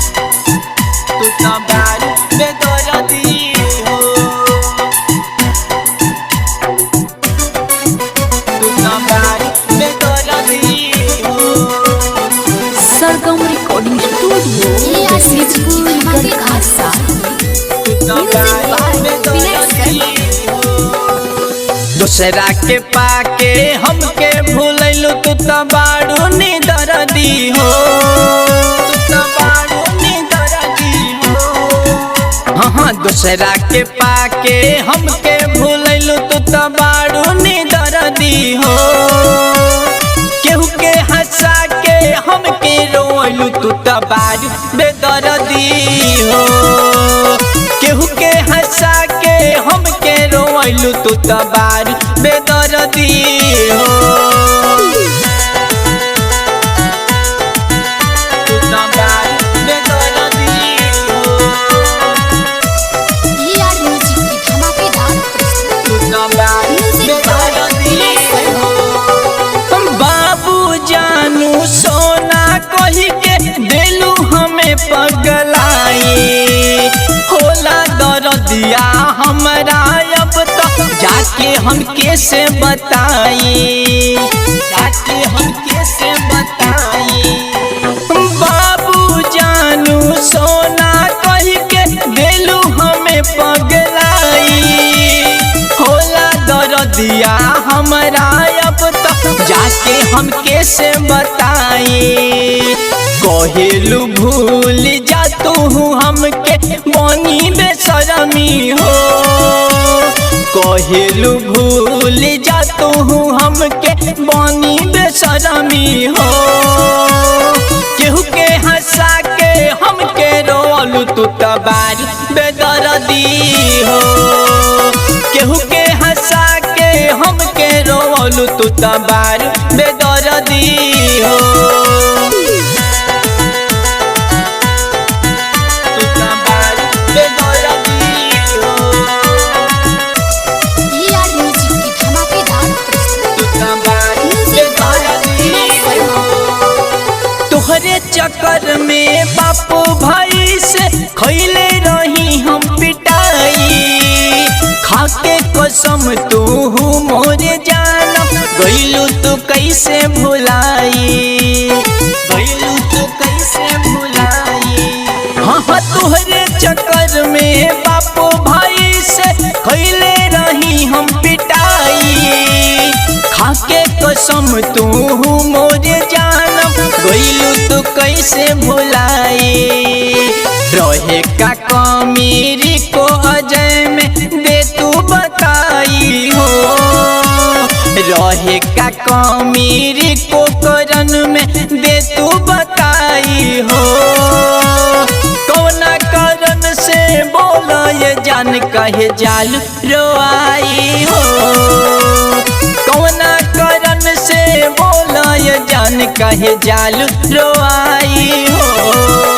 तू तो बारू बेदर्दी हो, तू तो बारू बेदर्दी हो। सरगम रिकॉर्डिंग स्टूडियो दूसरा के पाके हमके भूलैलू तू तो बारू निदर्दी हो, तू तो बारू निदर्दी हो। हाँ दूसरा के पाके हमके भूलैलू तू तो बारू निदर्दी हो। केहू के हंसा के हमके रोइलू तू तो बारू बेदर्दी हो। केहू के हंसा के हमके रोइलू तू तो बारू बेदर्दी हो। तू तो बारू बेदर्दी हो, तू तो बारू बेदर्दी हो। बाबू जानू सोना कही के दिलू हमें पगलाई, होला दर्दिया हमरा अब तो जाके हम कैसे बताई, जाके हम कैसे बताई। बाबू जानू सोना कही के दिलू हमें पगलाई, होला दर्दिया हमरा अब तो जाके हम कैसे बताई। कहेलू भूल जा तू हमके बनी बेशरमी हो, कहेलू भूल जा तू हमके बनी बेशरमी हो। केहू के हंसा के हमके रोलू तू तो बारू बेदर्दी हो। केहू के हंसा के हमके रोलू तू तो बारू बेदर्दी हो। तू तो बारू बेदर्दी हो, तू तो बारू बेदर्दी हो। तोहरे चक्कर में बापू भाई से खैले रही हम पिटाई, खाके कसम तू मोरे जानम गइलू तू कैसे भुलाई, गइलू तू कैसे भुलाई। हाँ तोहरे चक्कर में बापू भाई से खैले रही हम पिटाई, खाके कसम तू मोरे जानम गइलू तू कैसे भुलाई। रहे का कमीरी को अजय में दे तू बताई हो, रहे का कमीरी को करन में दे तू बताई हो। कौना कारण से बोला ये जान कहे जाल रोआई हो, कौना कारण से बोला ये जान कहे जाल रोआई हो।